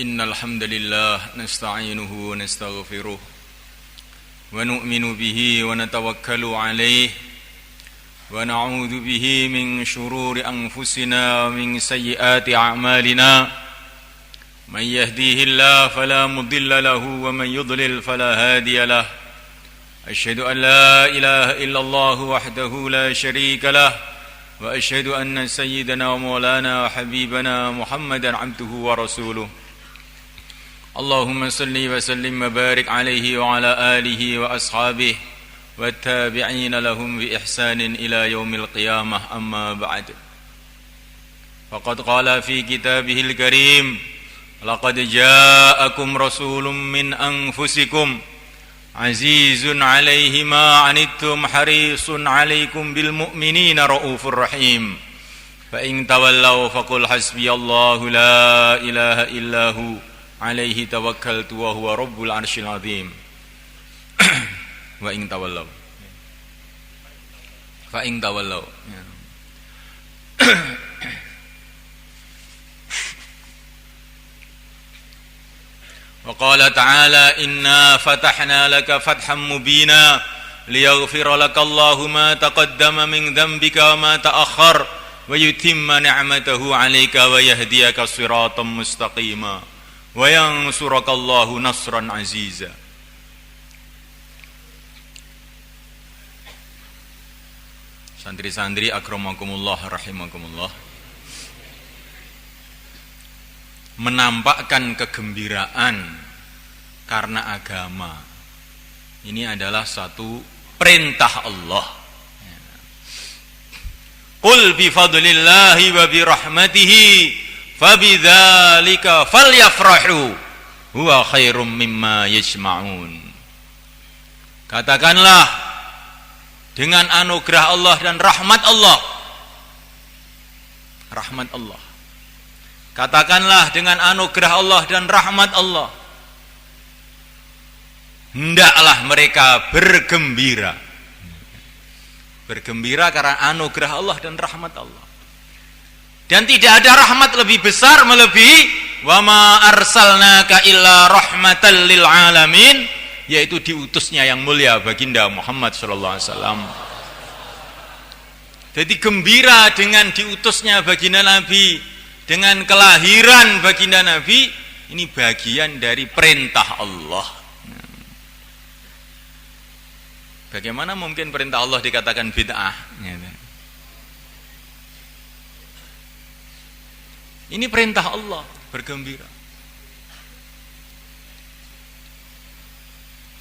Innal hamdalillah nasta'inuhu wa nastaghfiruh wa nu'minu bihi wa natawakkalu 'alaihi wa na'udzu bihi min shururi anfusina wa min sayyiati a'malina man yahdihillahu fala mudilla lahu wa man yudlil fala hadiya lahu asyhadu an la ilaha illallah wahdahu la syarika lahu wa asyhadu anna sayyidana wa maulana wa habibana Muhammadan 'abduhu wa rasuluh. Allahumma salli wa sallim wa barik alaihi wa ala alihi wa ashabihi wa tabi'ina lahum bi ihsanin ila yaumil qiyamah, amma ba'd. Faqad qala fi kitabihil karim, laqad ja'akum rasulun min anfusikum azizun alaihi ma anittum harisun alaikum bil mu'minina raufur rahim. Fa in tawallaw faqul hasbiyallahu la ilaha illahu alaihi tawakkaltu wa huwa rabbul arsyil azim. Wa in tawallaw fa in tawallaw wa qala ta'ala inna fatahna laka fathan mubina liyaghfira laka Allahu ma taqaddama min dhanbika wa ma ta'akhkhar wa yutimma ni'matahu 'alaika wa yahdiyaka siratan mustaqima wa yansurakallahu nasran aziza. Santri-santri akramakumullah rahimakumullah, menampakkan kegembiraan karena agama ini adalah satu perintah Allah. Qul bi fadlillahi wa bi rahmatihi fabidzalika falyafrahu huwa khairum mimma yajma'un. Katakanlah, dengan anugerah Allah dan rahmat Allah. Rahmat Allah. Katakanlah, dengan anugerah Allah dan rahmat Allah, hendaklah mereka bergembira. Bergembira karena anugerah Allah dan rahmat Allah. Dan tidak ada rahmat lebih besar melebihi wa ma arsalnaka illa rahmatan lil alamin, yaitu diutusnya yang mulia baginda Muhammad sallallahu alaihi wasallam. Jadi gembira dengan diutusnya baginda Nabi, dengan kelahiran baginda Nabi, ini bagian dari perintah Allah. Bagaimana mungkin perintah Allah dikatakan bid'ah? Ini perintah Allah, bergembira.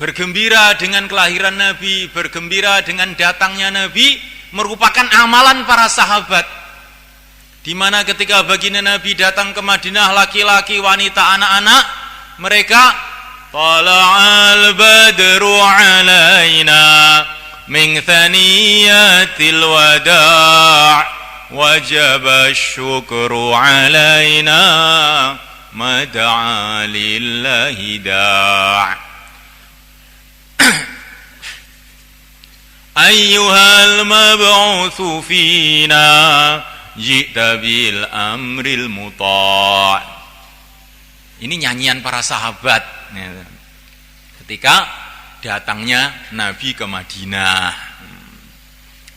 Bergembira dengan kelahiran Nabi, bergembira dengan datangnya Nabi, merupakan amalan para sahabat. Di mana ketika baginda Nabi datang ke Madinah, laki-laki, wanita, anak-anak, mereka tala'al badru alaina min thaniyatil wada' wajaba syukru alaina mad'a lillahi da' ayyuhal mab'utsu fina ji'ta bil amril muta'. Ini nyanyian para sahabat ketika datangnya Nabi ke Madinah.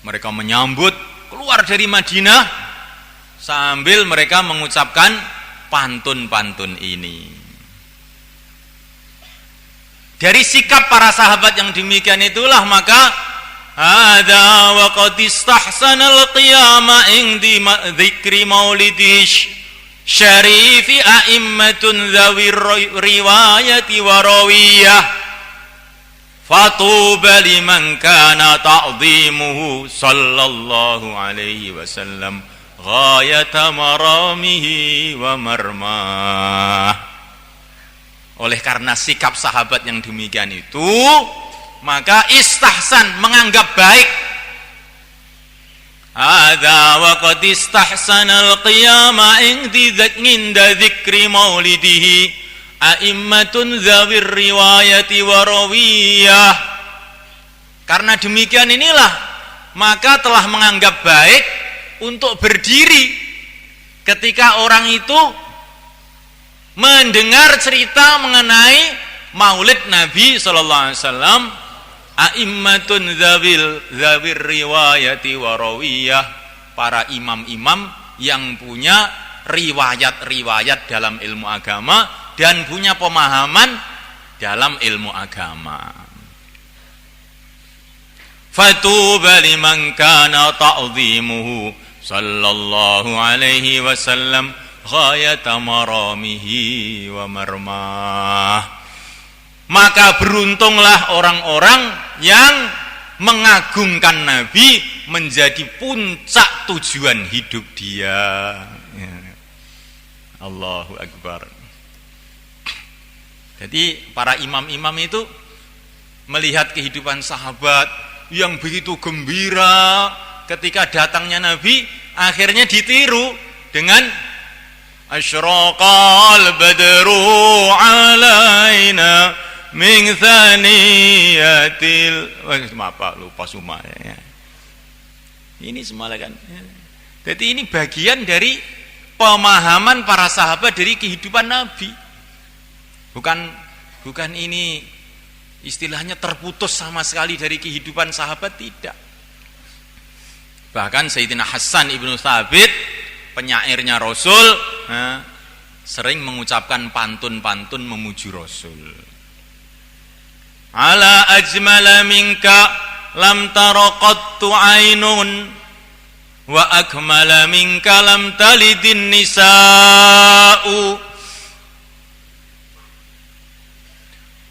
Mereka menyambut keluar dari Madinah sambil mereka mengucapkan pantun-pantun ini. Dari sikap para sahabat yang demikian itulah maka hadza wa qad istahsanal qiyama indi dzikri maulidish syarifi a'immatun dzawir riwayati wa rawiyah fatuba liman kana ta'dhimuhu sallallahu alaihi wasallam ghayata maramihi wa marmah. Oleh karena sikap sahabat yang demikian itu, maka istahsan, menganggap baik. Hadza wa qad istahsanal qiyama inda dzikri maulidihi a'immatun dzawir riwayati wa rawiyah. Karena demikian inilah maka telah menganggap baik untuk berdiri ketika orang itu mendengar cerita mengenai Maulid Nabi sallallahu alaihi wasallam, a'immatun zawir riwayati wa rawiyah, para imam-imam yang punya riwayat-riwayat dalam ilmu agama dan punya pemahaman dalam ilmu agama. Fatuba liman kana ta'zimuhu sallallahu alaihi wasallam ghayata maramihi wa marmah. Maka beruntunglah orang-orang yang mengagungkan Nabi menjadi puncak tujuan hidup dia. Allahu Akbar. Jadi para imam-imam itu melihat kehidupan sahabat yang begitu gembira ketika datangnya Nabi, akhirnya ditiru dengan asyraqal badru alaina min thaniyatil, lupa semua ya. Ini semua kan. Jadi ini bagian dari pemahaman para sahabat dari kehidupan Nabi. Bukan ini istilahnya terputus sama sekali dari kehidupan sahabat, tidak. Bahkan Sayyidina Hasan ibnu Thabit, penyairnya Rasul, sering mengucapkan pantun-pantun memuji Rasul. Ala ajmala minka lam tara qattu ainun wa akmala minka lam talidin nisa'u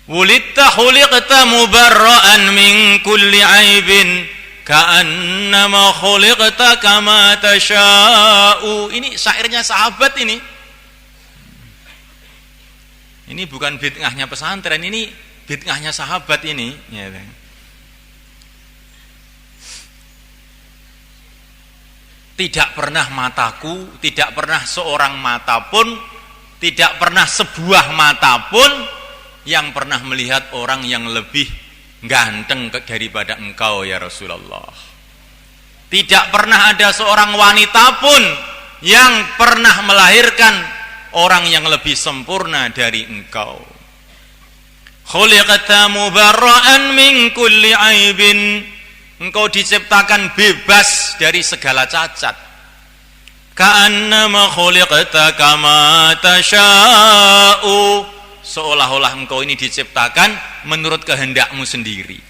wulitta khuliqta mubarra'an min kulli aibin ka'annama khuliqta kama tasha'u. Ini syairnya sahabat ini. Ini bukan bid'ahnya pesantren, ini bid'ahnya sahabat ini. Tidak pernah mataku, tidak pernah seorang mata pun, tidak pernah sebuah mata pun yang pernah melihat orang yang lebih ganteng daripada engkau ya Rasulullah. Tidak pernah ada seorang wanita pun yang pernah melahirkan orang yang lebih sempurna dari engkau. Khuliqta mubarra'an min kulli aibin, engkau diciptakan bebas dari segala cacat. Ka'annama khuliqta kama tasha'u, seolah-olah engkau ini diciptakan menurut kehendakmu sendiri.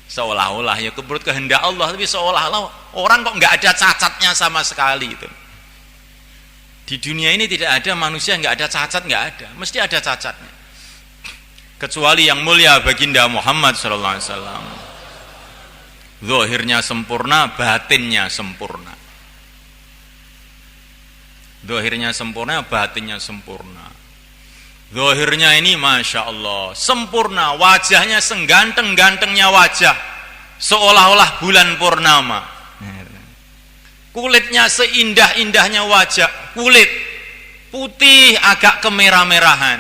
Seolah-olah ya menurut kehendak Allah, tapi seolah-olah orang kok nggak ada cacatnya sama sekali itu. Di dunia ini tidak ada manusia nggak ada cacat, nggak ada, mesti ada cacatnya. Kecuali yang mulia baginda Muhammad sallallahu alaihi wasallam. Zahirnya sempurna, batinnya sempurna. Zahirnya sempurna, batinnya sempurna. Zahirnya ini Masya Allah sempurna, wajahnya sengganteng-gantengnya wajah, seolah-olah bulan purnama. Kulitnya seindah-indahnya wajah, kulit putih agak kemerah-merahan.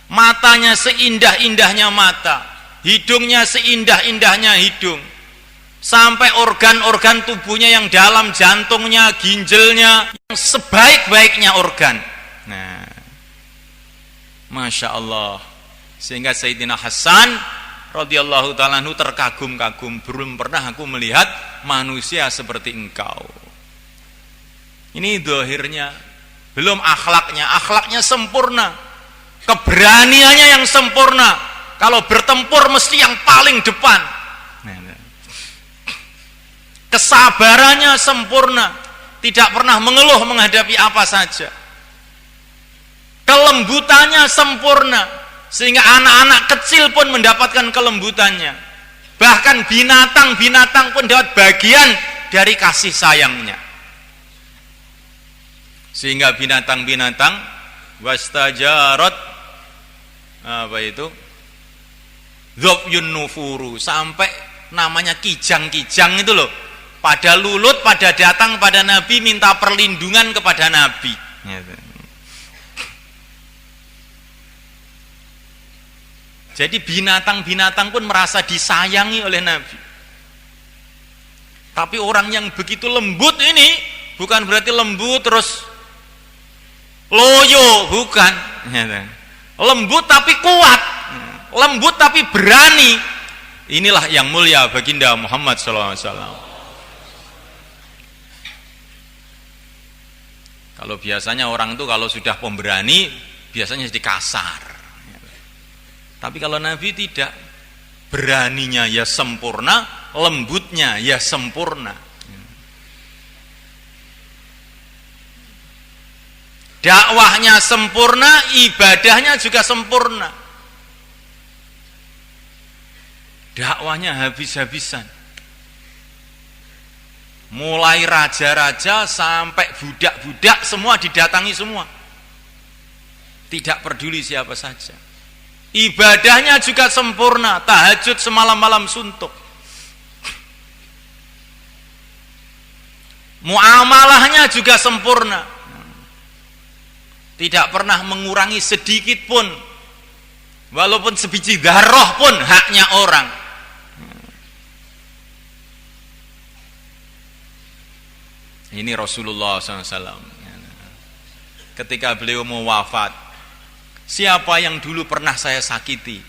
Matanya seindah-indahnya mata, hidungnya seindah-indahnya hidung, sampai organ-organ tubuhnya yang dalam, jantungnya, ginjalnya, yang sebaik-baiknya organ. Nah, Masya Allah. Sehingga Sayyidina Hasan radhiyallahu ta'ala anhu terkagum-kagum, belum pernah aku melihat manusia seperti engkau. Ini zahirnya, belum akhlaknya. Akhlaknya sempurna, keberaniannya yang sempurna. Kalau bertempur mesti yang paling depan. Kesabarannya sempurna, tidak pernah mengeluh menghadapi apa saja. Kelembutannya sempurna, sehingga anak-anak kecil pun mendapatkan kelembutannya. Bahkan binatang-binatang pun dapat bagian dari kasih sayangnya. Sehingga binatang-binatang wastajarat Dhobyun nufuru, sampai namanya kijang-kijang itu loh, pada lulut, pada datang pada Nabi minta perlindungan kepada Nabi. Jadi binatang-binatang pun merasa disayangi oleh Nabi. Tapi orang yang begitu lembut ini bukan berarti lembut terus loyo, bukan. Lembut tapi kuat, lembut tapi berani. Inilah yang mulia baginda Muhammad SAW. Kalau biasanya orang itu kalau sudah pemberani biasanya jadi kasar. Tapi kalau Nabi tidak, beraninya ya sempurna, lembutnya ya sempurna. Dakwahnya sempurna, ibadahnya juga sempurna. Dakwahnya habis-habisan. Mulai raja-raja sampai budak-budak semua didatangi semua. Tidak peduli siapa saja. Ibadahnya juga sempurna, tahajud semalam-malam suntuk. Muamalahnya juga sempurna. Tidak pernah mengurangi sedikit pun. Walaupun sebiji darah pun haknya orang. Ini Rasulullah SAW. Ketika beliau mau wafat, siapa yang dulu pernah saya sakiti?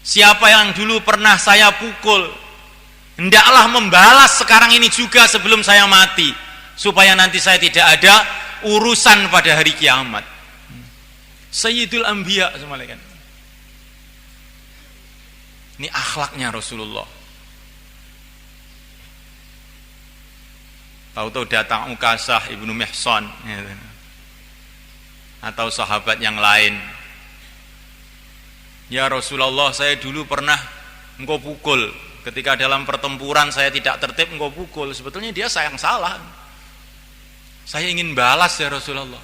Siapa yang dulu pernah saya pukul? Hendaklah membalas sekarang ini juga sebelum saya mati, supaya nanti saya tidak ada urusan pada hari kiamat. Sayyidul Anbiya semalakan. Ini akhlaknya Rasulullah. Tahu-tahu datang Ukasah ibnu Mihsan atau sahabat yang lain. Ya Rasulullah, saya dulu pernah engkau pukul. Ketika dalam pertempuran saya tidak tertib, engkau pukul. Sebetulnya dia sayang salah. Saya ingin balas ya Rasulullah.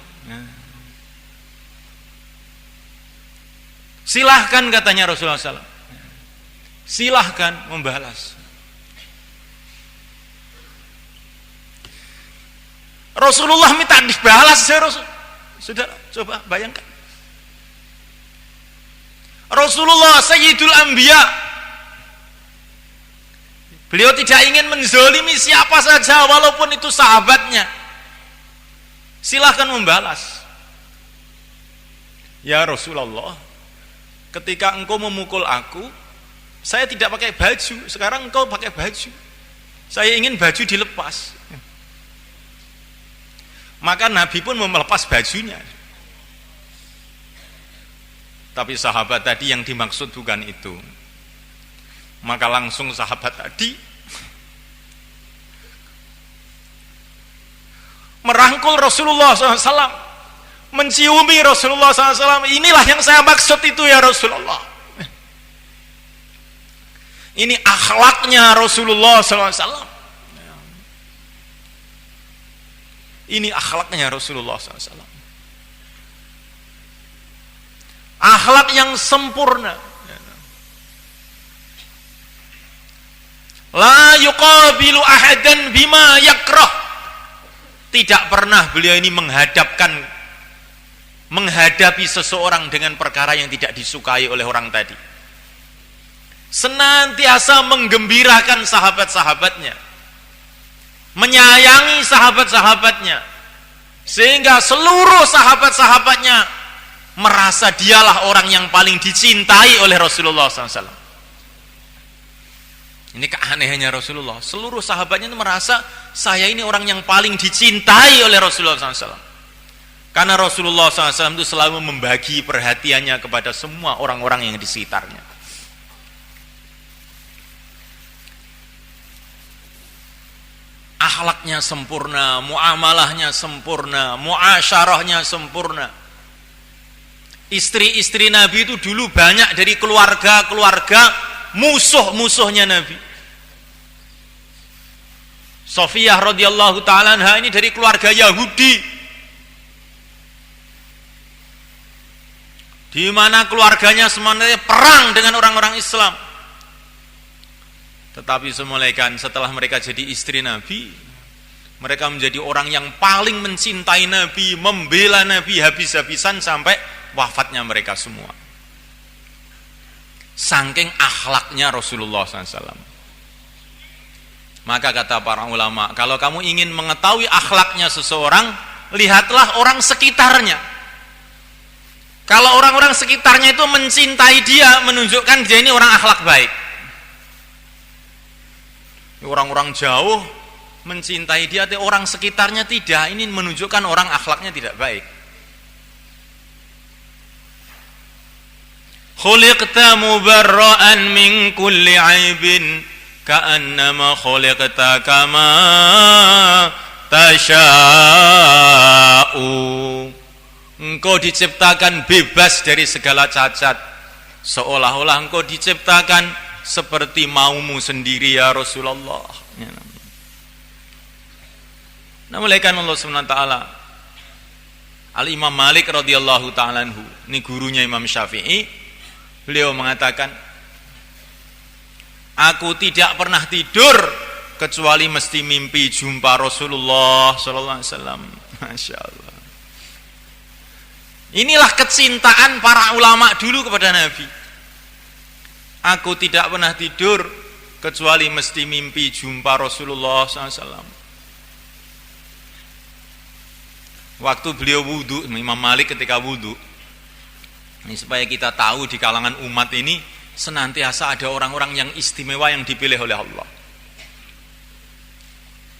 Silahkan katanya Rasulullah SAW. Silahkan membalas. Rasulullah minta dibalas ya Rasul. Saudara, coba bayangkan. Rasulullah Sayyidul Anbiya. Beliau tidak ingin menzalimi siapa saja walaupun itu sahabatnya. Silahkan membalas. Ya Rasulullah, ketika engkau memukul aku, saya tidak pakai baju. Sekarang engkau pakai baju. Saya ingin baju dilepas. Maka Nabi pun melepas bajunya. Tapi sahabat tadi yang dimaksud bukan itu. Maka langsung sahabat tadi merangkul Rasulullah SAW, menciumi Rasulullah SAW. Inilah yang saya maksud itu ya Rasulullah. Ini akhlaknya Rasulullah SAW. Ini akhlaknya Rasulullah SAW. Akhlak yang sempurna. La yuqabilu ahadan bima yakrah. Tidak pernah beliau ini menghadapi seseorang dengan perkara yang tidak disukai oleh orang tadi. Senantiasa menggembirakan sahabat-sahabatnya, menyayangi sahabat-sahabatnya, sehingga seluruh sahabat-sahabatnya merasa dialah orang yang paling dicintai oleh Rasulullah SAW. Ini keanehannya Rasulullah. Seluruh sahabatnya itu merasa saya ini orang yang paling dicintai oleh Rasulullah SAW. Karena Rasulullah SAW itu selalu membagi perhatiannya kepada semua orang-orang yang di sekitarnya. Akhlaknya sempurna, muamalahnya sempurna, muasyarahnya sempurna. Istri-istri Nabi itu dulu banyak dari keluarga-keluarga musuh-musuhnya Nabi. Sofiyah radhiyallahu ta'ala anha ini dari keluarga Yahudi, di mana keluarganya semuanya perang dengan orang-orang Islam. Tetapi setelah mereka jadi istri Nabi, mereka menjadi orang yang paling mencintai Nabi, membela Nabi habis-habisan sampai wafatnya mereka semua. Saking akhlaknya Rasulullah SAW. Maka kata para ulama, kalau kamu ingin mengetahui akhlaknya seseorang, lihatlah orang sekitarnya. Kalau orang-orang sekitarnya itu mencintai dia, menunjukkan dia ini orang akhlak baik. Orang-orang jauh mencintai dia, tapi orang sekitarnya tidak, ini menunjukkan orang akhlaknya tidak baik. Khuliqta mubarra'an min kulli 'aibin ka'annama khuliqta kama tasya'u. Engkau diciptakan bebas dari segala cacat, seolah-olah engkau diciptakan seperti maumu sendiri ya Rasulullah. Nah, mulaikan Allah SWT, Al-Imam Malik radhiyallahu ta'ala anhu, ini gurunya Imam Syafi'i. Beliau mengatakan, aku tidak pernah tidur kecuali mesti mimpi jumpa Rasulullah sallallahu alaihi wasallam. Masya Allah. Inilah kecintaan para ulama dulu kepada Nabi. Aku tidak pernah tidur kecuali mesti mimpi jumpa Rasulullah sallallahu alaihi wasallam. Waktu beliau wudu, Imam Malik ketika wudu, ini supaya kita tahu di kalangan umat ini senantiasa ada orang-orang yang istimewa yang dipilih oleh Allah.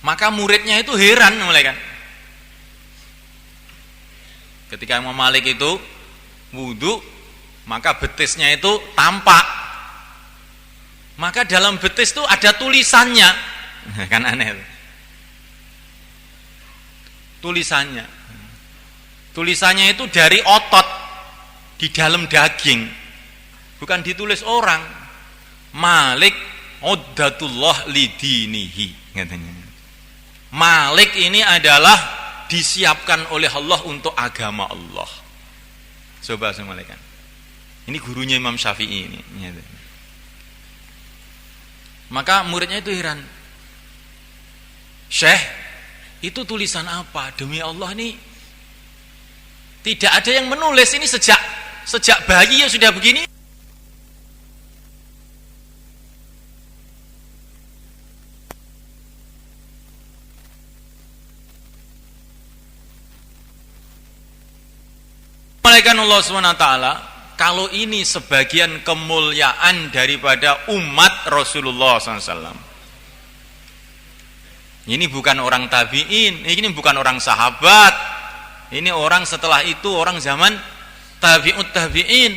Maka muridnya itu heran mulai kan. Ketika Imam Malik itu wudu, maka betisnya itu tampak. Maka dalam betis itu ada tulisannya. Kan aneh. Tulisannya. Tulisannya itu dari otot di dalam daging, bukan ditulis orang. Malik uddatullah lidinihi katanya. Malik ini adalah disiapkan oleh Allah untuk agama Allah. Coba semalekan. Ini gurunya Imam Syafi'i ini. Maka muridnya itu heran. Syekh, itu tulisan apa? Demi Allah ini tidak ada yang menulis, ini sejak bayi ya sudah begini. Malaikat Allah SWT, kalau ini sebagian kemuliaan daripada umat Rasulullah SAW. Ini bukan orang tabi'in, ini bukan orang sahabat, ini orang setelah itu, orang zaman tabi'ut tabi'in.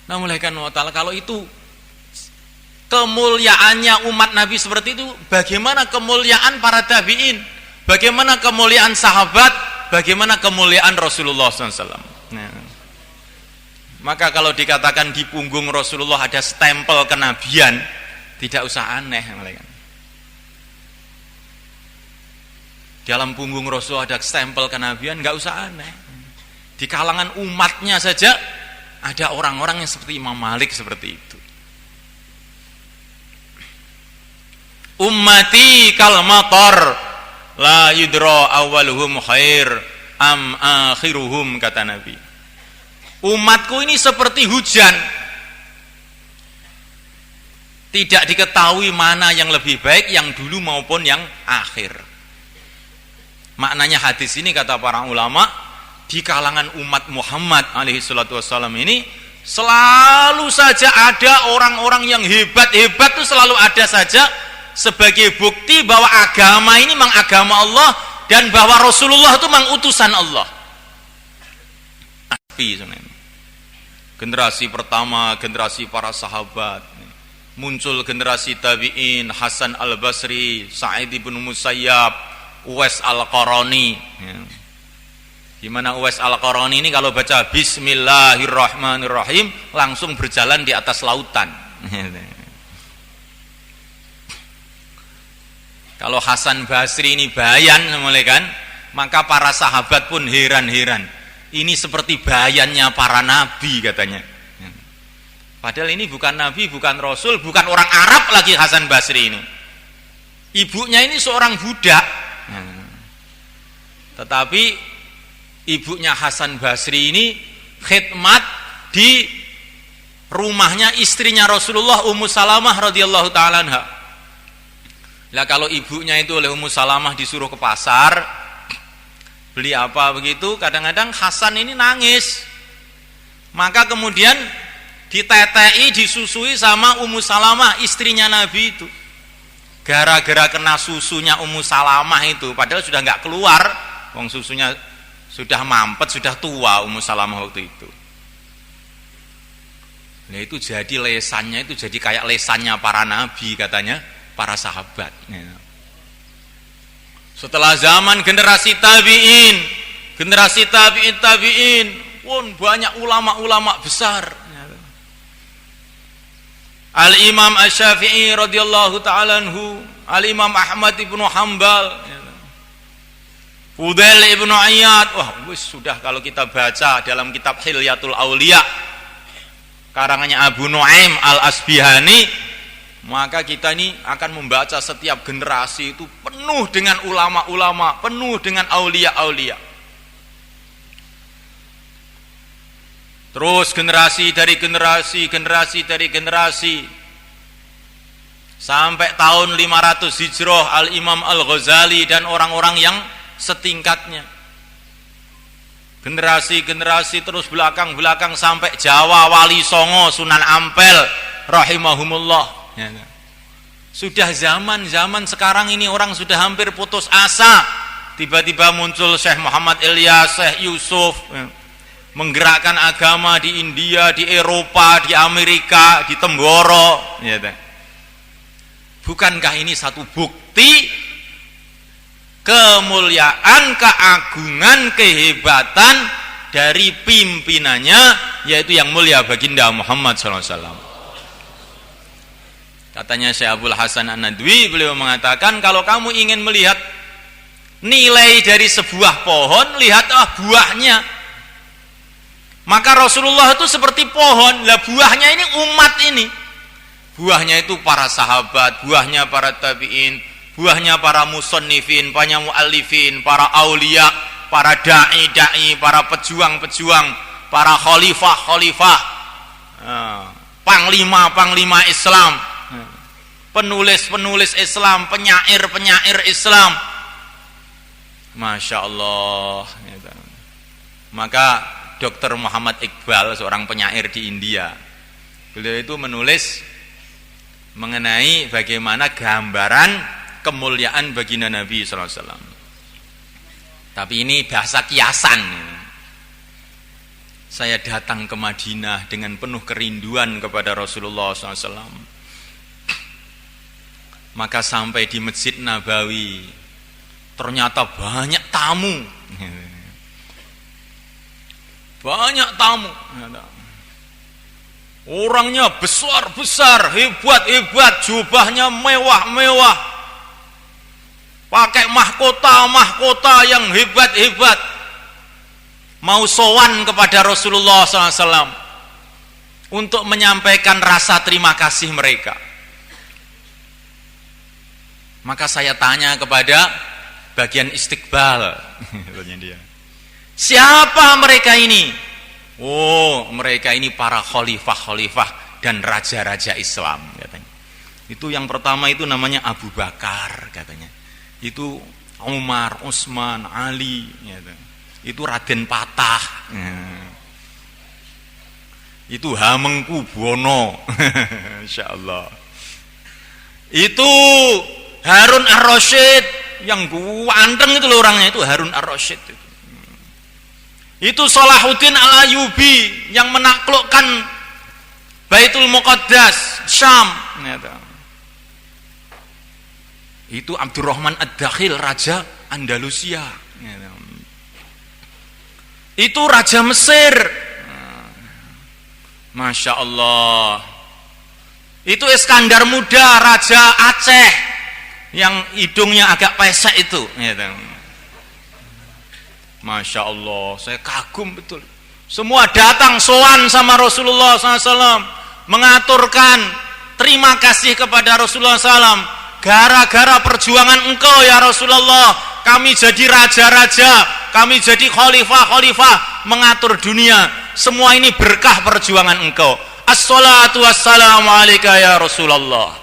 Nah, malaikat Allah SWT, kalau itu kemuliaannya umat Nabi seperti itu, bagaimana kemuliaan para tabi'in, bagaimana kemuliaan sahabat, bagaimana kemuliaan Rasulullah SAW. Nah, maka kalau dikatakan di punggung Rasulullah ada stempel kenabian, tidak usah aneh malaikat. Dalam punggung Rasul ada stempel kenabian, nggak usah aneh. Di kalangan umatnya saja ada orang-orang yang seperti Imam Malik seperti itu. Ummati kal matar la yudra awaluhum khair am akhiruhum, kata Nabi. Umatku ini seperti hujan, tidak diketahui mana yang lebih baik, yang dulu maupun yang akhir. Maknanya hadis ini, kata para ulama, di kalangan umat Muhammad alaihi salatu wassalam ini selalu saja ada orang-orang yang hebat-hebat, itu selalu ada saja sebagai bukti bahwa agama ini memang agama Allah dan bahwa Rasulullah itu memang utusan Allah. Generasi pertama, generasi para sahabat, muncul generasi tabi'in, Hasan al-Basri, Sa'id ibn Musayyab, Uwais al-Qarani. Di mana Uwais al-Qarani ini kalau baca Bismillahirrahmanirrahim langsung berjalan di atas lautan. Kalau Hasan Basri ini bayan, kan, maka para sahabat pun heran-heran. Ini seperti bayannya para nabi katanya. Padahal ini bukan nabi, bukan rasul, bukan orang Arab lagi Hasan Basri ini. Ibunya ini seorang budak. Tetapi ibunya Hasan Basri ini khidmat di rumahnya istrinya Rasulullah, Ummu Salamah radhiyallahu ta'ala anha. Lah kalau ibunya itu oleh Ummu Salamah disuruh ke pasar beli apa begitu, kadang-kadang Hasan ini nangis. Maka kemudian ditetei, disusui sama Ummu Salamah, istrinya Nabi itu. Gara-gara kena susunya Ummu Salamah itu, padahal sudah nggak keluar, wong susunya sudah mampet, sudah tua Ummu Salamah waktu itu. Nah itu jadi lesannya, itu jadi kayak lesannya para nabi katanya, para sahabat. Setelah zaman generasi tabi'in, generasi tabi'in pun banyak ulama-ulama besar. Al-Imam Asy-Syafi'i radhiyallahu ta'ala anhu, Al-Imam Ahmad ibnu Hanbal, Fudail ibnu Iyad. Wah, sudah kalau kita baca dalam kitab Hilyatul Auliya karangannya Abu Nuaim Al-Asbihani, maka kita ini akan membaca setiap generasi itu penuh dengan ulama-ulama, penuh dengan aulia-aulia. Terus generasi dari generasi, generasi dari generasi, sampai tahun 500 Hijrah Al-Imam Al-Ghazali dan orang-orang yang setingkatnya. Generasi-generasi terus belakang-belakang sampai Jawa, Wali Songo, Sunan Ampel rahimahumullah. Sudah zaman sekarang ini orang sudah hampir putus asa, tiba-tiba muncul Syekh Muhammad Ilyas, Syekh Yusuf, menggerakkan agama di India, di Eropa, di Amerika, di Temboro. Bukankah ini satu bukti kemuliaan, keagungan, kehebatan dari pimpinannya, yaitu yang mulia baginda Muhammad SAW. Katanya Syekh Abdul Hasan An-Nadwi, beliau mengatakan kalau kamu ingin melihat nilai dari sebuah pohon, lihatlah buahnya. Maka Rasulullah itu seperti pohon, lah buahnya ini umat ini. Buahnya itu para sahabat, buahnya para tabi'in, buahnya para musannifin, para muallifin, para aulia, para dai-dai, para pejuang-pejuang, para khalifah-khalifah, panglima-panglima Islam, penulis-penulis Islam, penyair-penyair Islam. Masya Allah. Maka Dr. Muhammad Iqbal, seorang penyair di India, beliau itu menulis mengenai bagaimana gambaran kemuliaan baginda Nabi SAW. Tapi ini bahasa kiasan. Saya datang ke Madinah dengan penuh kerinduan kepada Rasulullah SAW. Maka sampai di Masjid Nabawi, ternyata banyak tamu. Banyak tamu. Orangnya besar-besar, hebat-hebat, jubahnya mewah-mewah, pakai mahkota yang hebat-hebat, mau sowan kepada Rasulullah SAW untuk menyampaikan rasa terima kasih mereka. Maka saya tanya kepada bagian istiqbal, siapa mereka ini? Oh, mereka ini para khalifah-khalifah dan raja-raja Islam, katanya. Itu yang pertama itu namanya Abu Bakar, katanya. Itu Umar, Utsman, Ali, gitu. Itu Raden Patah, itu Hamengkubuwono, insyaallah. Itu Harun Ar-Rasyid, yang ganteng itu loh orangnya, itu Harun Ar-Rasyid. Itu Salahuddin Al-Ayyubi yang menaklukkan Baitul Muqaddas, Syam. Itu Abdurrahman Ad-Dakhil, Raja Andalusia. Itu Raja Mesir. Masya Allah. Itu Iskandar Muda, Raja Aceh, yang hidungnya agak pesek itu. Masya Allah, saya kagum betul. Semua datang sowan sama Rasulullah SAW, mengaturkan terima kasih kepada Rasulullah SAW. Gara-gara perjuangan engkau ya Rasulullah, kami jadi raja-raja, kami jadi khalifah-khalifah, mengatur dunia. Semua ini berkah perjuangan engkau. Assalatu wassalamu alaika ya Rasulullah.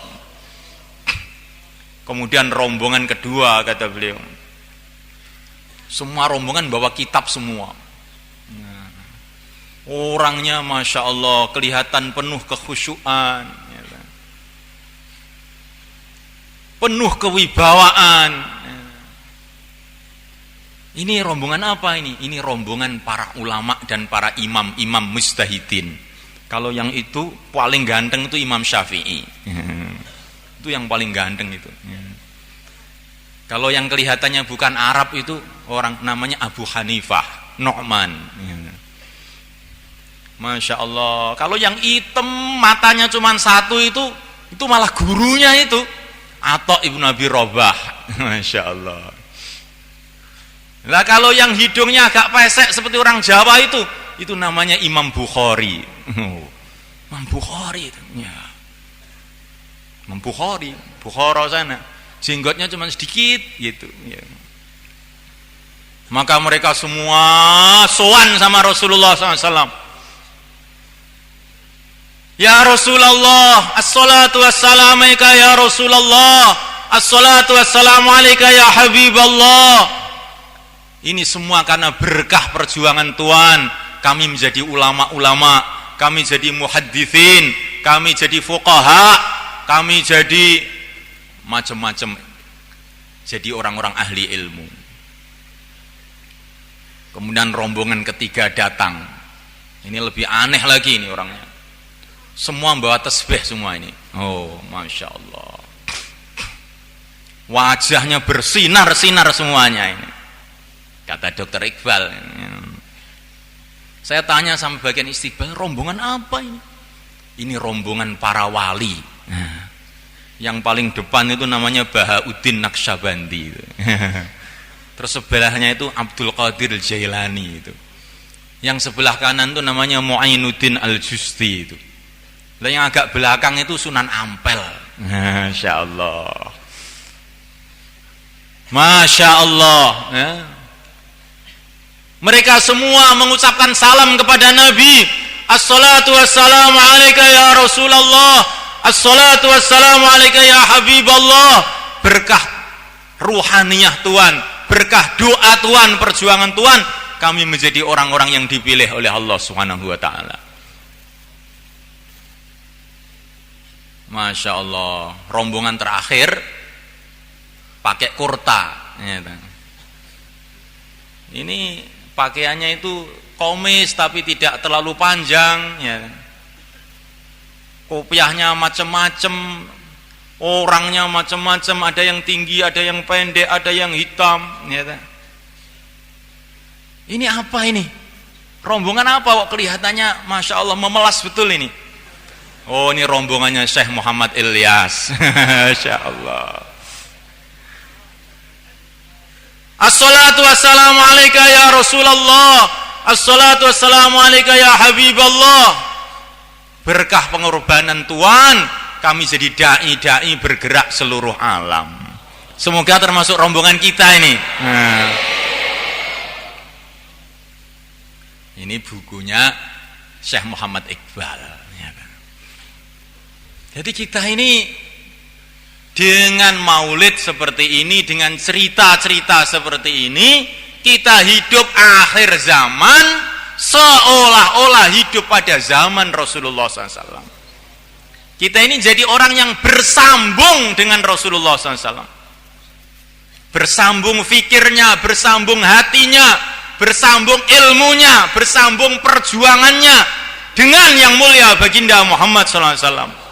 Kemudian rombongan kedua, kata beliau, semua rombongan bawa kitab semua. Nah, orangnya Masya Allah kelihatan penuh kekhusyuan, penuh kewibawaan. Ini rombongan apa ini? Ini rombongan para ulama dan para imam mujtahidin. Kalau yang itu paling ganteng itu Imam Syafi'i. Itu yang paling ganteng itu. Kalau yang kelihatannya bukan Arab itu orang namanya Abu Hanifah, Nu'man. Masya Allah. Kalau yang hitam matanya cuma satu itu malah gurunya itu Atha ibn Abi Rabah. Masya Allah. Lah kalau yang hidungnya agak pesek seperti orang Jawa itu namanya Imam Bukhari. Imam Bukhari itu. Ya. Imam Bukhari, Bukhara sana. Jenggotnya cuma sedikit gitu. Ya. Maka mereka semua sowan sama Rasulullah SAW. Ya Rasulullah, assalatu wassalamu alaika ya Rasulullah, assalatu wassalamu alaika ya Habiballah. Ini semua karena berkah perjuangan Tuhan, kami menjadi ulama-ulama, kami jadi muhadditsin, kami jadi fuqaha, kami jadi macam-macam, jadi orang-orang ahli ilmu. Kemudian rombongan ketiga datang. Ini lebih aneh lagi ini orangnya. Semua bawa tasbih semua ini. Oh, Masya Allah. Wajahnya bersinar-sinar semuanya ini. Kata Dr. Iqbal. Saya tanya sama bagian istiqbal, rombongan apa ini? Ini rombongan para wali. Yang paling depan itu namanya Bahauddin Naqsyabandi. Terus sebelahnya itu Abdul Qadir Jailani itu. Yang sebelah kanan itu namanya Muainuddin Al-Justi itu. Dan yang agak belakang itu Sunan Ampel. Masya Allah. Masya Allah. Ya. Mereka semua mengucapkan salam kepada Nabi. Assalatu wassalamu alaika ya Rasulullah, assalatu wassalamu alaika ya Habiballah. Berkah ruhaniyah Tuhan, berkah doa Tuhan, perjuangan Tuhan, kami menjadi orang-orang yang dipilih oleh Allah Subhanahu wa taala. Masya Allah. Rombongan terakhir pakai kurta. Ini pakaiannya itu komis tapi tidak terlalu panjang, ya. Kopiahnya macam-macam, orangnya macam-macam, ada yang tinggi, ada yang pendek, ada yang hitam, ya. Ini apa ini? Rombongan apa kok kelihatannya Masya Allah memelas betul ini? Oh, ini rombongannya Syekh Muhammad Ilyas. Masya Allah. Assalatu wassalamu alaika ya Rasulullah, assalatu wassalamu alaika ya Habiballah. Berkah pengorbanan Tuhan, kami jadi dai-dai bergerak seluruh alam. Semoga termasuk rombongan kita ini. Ini bukunya Syekh Muhammad Iqbal. Jadi kita ini dengan maulid seperti ini, dengan cerita-cerita seperti ini, kita hidup akhir zaman seolah-olah hidup pada zaman Rasulullah SAW. Kita ini jadi orang yang bersambung dengan Rasulullah SAW. Bersambung fikirnya, bersambung hatinya, bersambung ilmunya, bersambung perjuangannya dengan yang mulia baginda Muhammad SAW.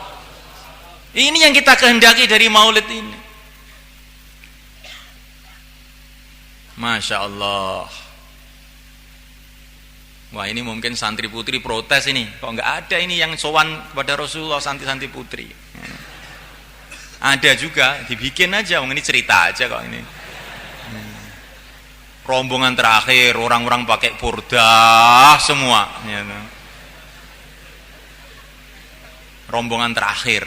Ini yang kita kehendaki dari maulid ini. Masya Allah. Wah, ini mungkin santri putri protes ini. Kok nggak ada ini yang sowan kepada Rasulullah, santri-santri putri. Ada juga, dibikin aja. Ini cerita aja kok ini. Rombongan terakhir, orang-orang pakai purdah semua. Rombongan terakhir.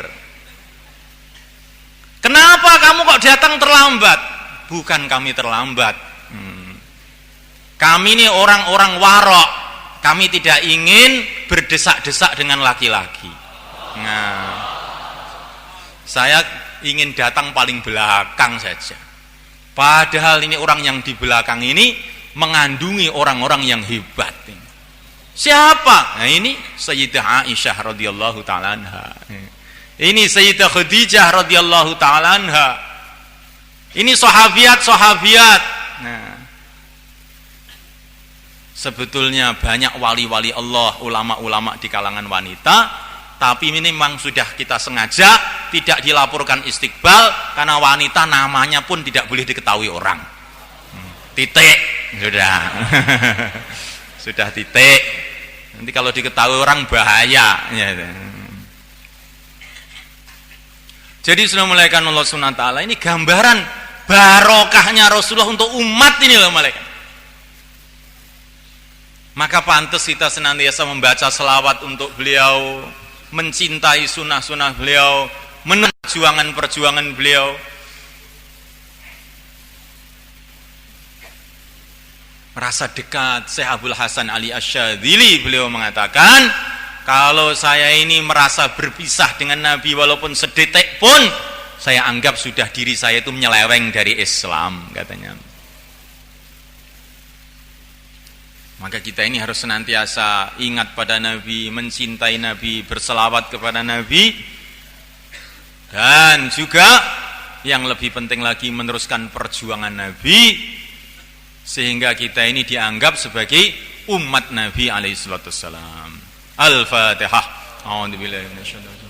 Kenapa kamu kok datang terlambat? Bukan kami terlambat. Kami ini orang-orang warok. Kami tidak ingin berdesak-desak dengan laki-laki. Nah, Saya ingin datang paling belakang saja. Padahal ini orang yang di belakang ini mengandungi orang-orang yang hebat. Siapa? Nah ini Sayyidah Aisyah radhiyallahu taala anha. Ini Sayyidah Khadijah radhiyallahu taala anha. Ini sahabiat-sahabiat. Nah, sebetulnya banyak wali-wali Allah, ulama-ulama di kalangan wanita, tapi ini memang sudah kita sengaja tidak dilaporkan istiqbal karena wanita namanya pun tidak boleh diketahui orang. Titik, sudah. Sudah titik. Nanti kalau diketahui orang bahaya. Jadi sudah mulaikan Allah Subhanahu wa taala, ini gambaran barokahnya Rasulullah untuk umat ini loh malaikat. Maka pantas kita senantiasa membaca selawat untuk beliau, mencintai sunnah-sunnah beliau, menang perjuangan beliau. Rasa dekat Syekh Abdul Hasan Ali Asy-Syadzili, beliau mengatakan, kalau saya ini merasa berpisah dengan Nabi walaupun sedetik pun, saya anggap sudah diri saya itu menyeleweng dari Islam, katanya. Maka kita ini harus senantiasa ingat pada Nabi, mencintai Nabi, berselawat kepada Nabi, dan juga yang lebih penting lagi meneruskan perjuangan Nabi, sehingga kita ini dianggap sebagai umat Nabi alaihi salatu wassalam. Al-Fatihah. A'udzubillahi minasyaitonir rajim.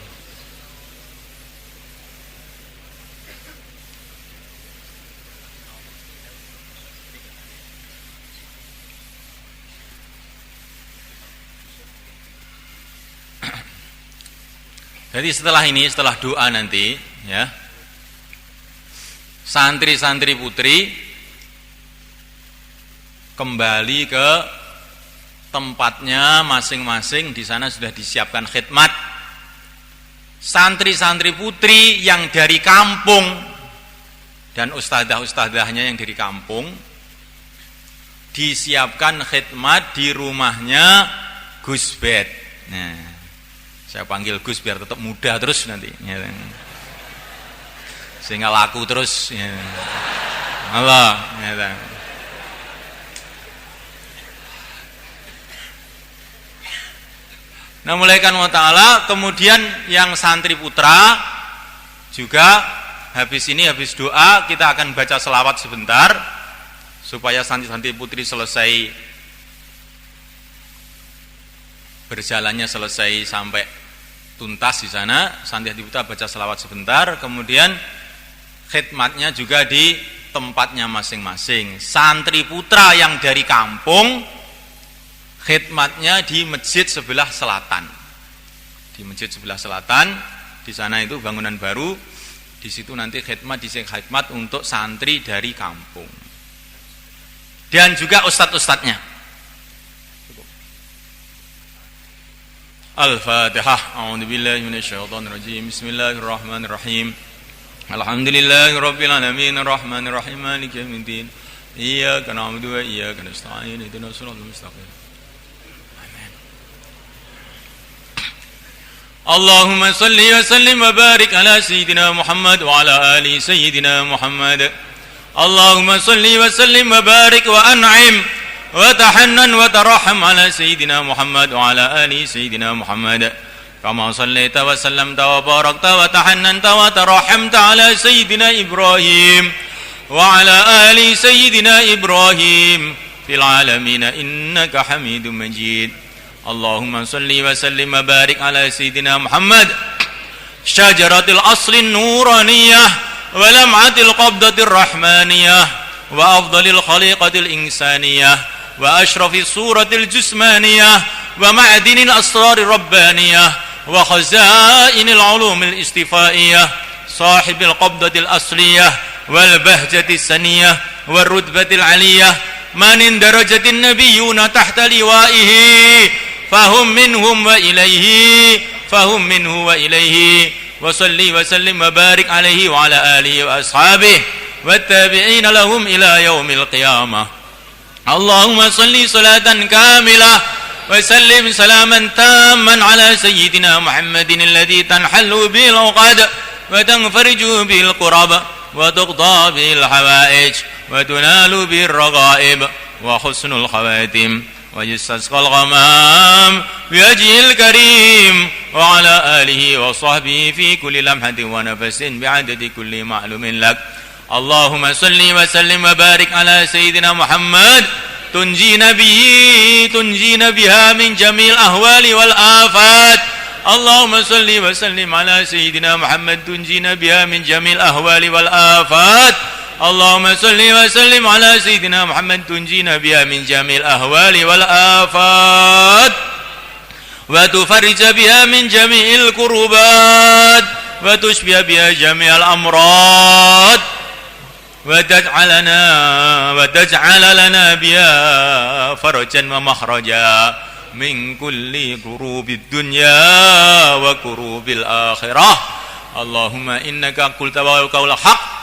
Jadi setelah ini, setelah doa nanti, ya, santri-santri putri kembali ke tempatnya masing-masing. Di sana sudah disiapkan khidmat. Santri-santri putri yang dari kampung dan ustadzah-ustadzahnya yang dari kampung disiapkan khidmat di rumahnya Gus Bet. Nah, saya panggil Gus biar tetap muda terus nanti, ya. Sehingga laku terus, ya. Allah, ya. Nah, mulaikan wa ta'ala. Kemudian yang santri putra juga habis doa kita akan baca selawat sebentar supaya santri-santri putri selesai berjalannya, selesai sampai tuntas di sana. Santri putra baca selawat sebentar, kemudian khidmatnya juga di tempatnya masing-masing. Santri putra yang dari kampung khidmatnya di masjid sebelah selatan. Di masjid sebelah selatan, di sana itu bangunan baru. Di situ nanti khidmat untuk santri dari kampung. Dan juga ustadz-ustadznya. Al-Fatihah. A'udzubillahi minasyaitonir rajim. Bismillahirrahmanirrahim. Alhamdulillahirabbil alamin, arrahmanir rahim, maliki yaumiddin. Iyyaka na'budu wa iyyaka nasta'in. Ihdinas siratal mustaqim. Allahumma salli wa sallim wa barik ala sayyidina Muhammad wa ala ali sayyidina Muhammad. Allahumma salli wa sallim wa barik wa an'im wa tahannan wa tarahham ala sayyidina Muhammad wa ala ali sayyidina Muhammad. Kama sallaita wa sallamta wa barakta wa tahannanta wa tarahhamta ala sayyidina Ibrahim wa ala ali sayyidina Ibrahim fil alamin innaka Hamidum Majid. Allahumma salli wa sallim wa barik ala sayyidina Muhammad syajaratil aslin nuraniyah wa lam'atil qabdatir rahmaniyah wa afdalil khaliqatil insaniyah wa ashrafis suratil jismaniyah wa ma'adinil asrarir rabbaniyah wa khazainil ulumil istifaiyah sahibil qabdatil asliyah wal bahjatis saniyah wal rutbatil aliyah manin darajatin nabiyyuna tahta liwaihi fahum minhum wa ilaihi fahum minhu wa ilaihi wa salli wa sallim wa barik alaihi wa ala alihi wa ashabihi wa tabi'ina lahum ila yaumil qiyamah. Allahumma salli salatan kamilah wa sallim salaman tamman ala sayyidina Muhammadin alladhi tanhallu bil uqad وتنفرج به الكرب وتقضى به الحوائج وتنال به الرغائب وحسن الخواتم ويستسقى الغمام بوجهه الكريم وعلى آله وصحبه في كل لمحة ونفس بعدد كل معلوم لك. اللهم صل وسلم وبارك على سيدنا محمد تنجينا بها من جميع الأهوال والآفات. اللهم صل وسلم على سيدنا محمد تنجينا بها من جميع الأهوال والآفات. اللهم صل وسلم على سيدنا محمد تنجينا بها من جميع الأهوال والآفات وتفرج بها من جميع الكربات وتشفي بها جميع الأمراض وتجعل لنا بها فرجا ومخرجا من كل كروب الدنيا وكروب الآخرة. اللهم إنك قلت والقول الحق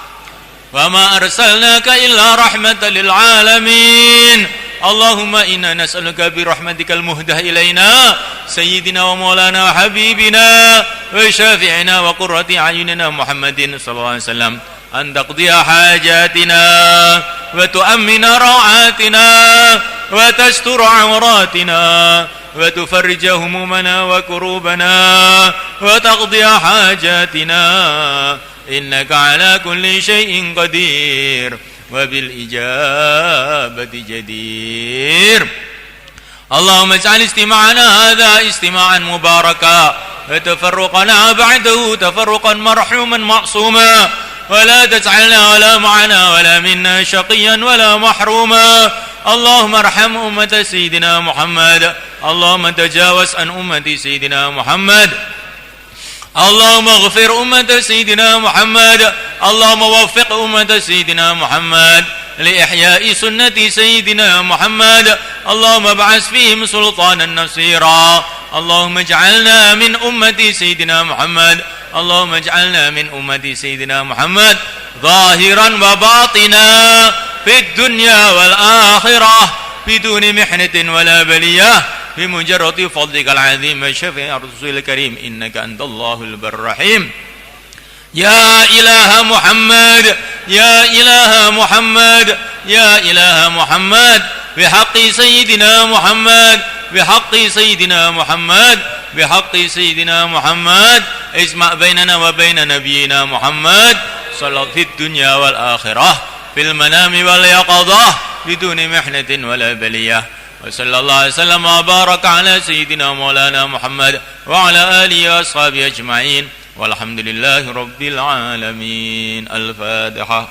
وما أرسلناك إلا رحمة للعالمين. اللهم إنا نسألك برحمتك المهدى إلينا سيدنا ومولانا وحبيبنا وشافعنا وقرة أعيننا محمد صلى الله عليه وسلم أن تقضي حاجاتنا وتؤمن روعاتنا وتستر عوراتنا وتفرج همومنا وكروبنا وتقضي حاجاتنا إنك على كل شيء قدير وبالإجابة جدير. اللهم اجعل استماعنا هذا استماعا مباركا وتفرقنا بعده تفرقا مرحوما معصوما ولا تجعلنا ولا معنا ولا منا شقيا ولا محروما. اللهم ارحم أمة سيدنا محمد. اللهم تجاوز عن أمة سيدنا محمد. اللهم اغفر أمة سيدنا محمد. اللهم وفق أمة سيدنا محمد لإحياء سنة سيدنا محمد. اللهم ابعث فيهم سلطانا نصيرا. اللهم اجعلنا من أمة سيدنا محمد. اللهم اجعلنا من أمة سيدنا محمد ظاهرا وباطنا في الدنيا والآخرة بدون محنة ولا بلية بمجرد فضلك العظيم وشفيع الرسول الكريم إنك أنت الله البر الرحيم. يا إله محمد يا إله محمد يا إله محمد بحق سيدنا محمد بحق سيدنا محمد بحق سيدنا محمد اجمع بيننا وبين نبينا محمد صلى في الدنيا والآخرة في المنام واليقظة بدون محنة ولا بلية. وصلى الله عليه وسلم وبارك على سيدنا مولانا محمد وعلى آله وأصحابه أجمعين والحمد لله رب العالمين. الفاتحة.